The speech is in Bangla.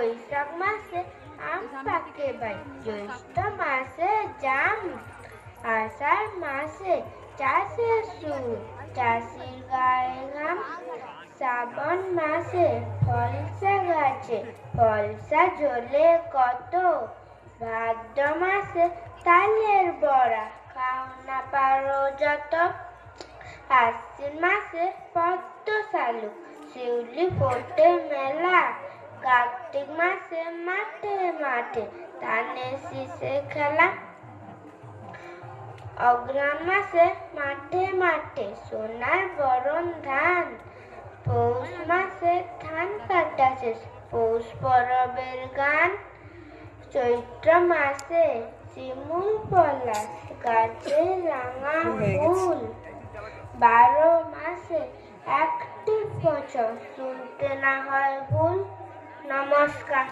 বৈশাখ মাসে আম পাকে ভাই, জ্যৈষ্ঠ মাসে জাম, আষাঢ় মাসে চাষের সুর, চাষির গায়ে ঘাম, শ্রাবণ মাসে ফলসা গাছে ফলসা ঝোলে কত, ভাদ্র মাসে তালের বড়া খাও না পারো যত, আশ্বিন মাসে পদ্ম শালুক শিউলি ফোটে মেলা, কার্তিক মাসে মাঠে মাঠে ধানের শীষে খেলা, অগ্রহায়ণ মাসে মাঠে মাঠে সোনার বরণ ধান, পৌষ মাসে ধান কাটা শেষ পৌষ পরবের গান, চৈত্র মাসে শিমুল পলাশ গাছে রাঙা ফুল, 12 মাসে একটি বছর শুনতে না হয় ভুল। নমস্কার।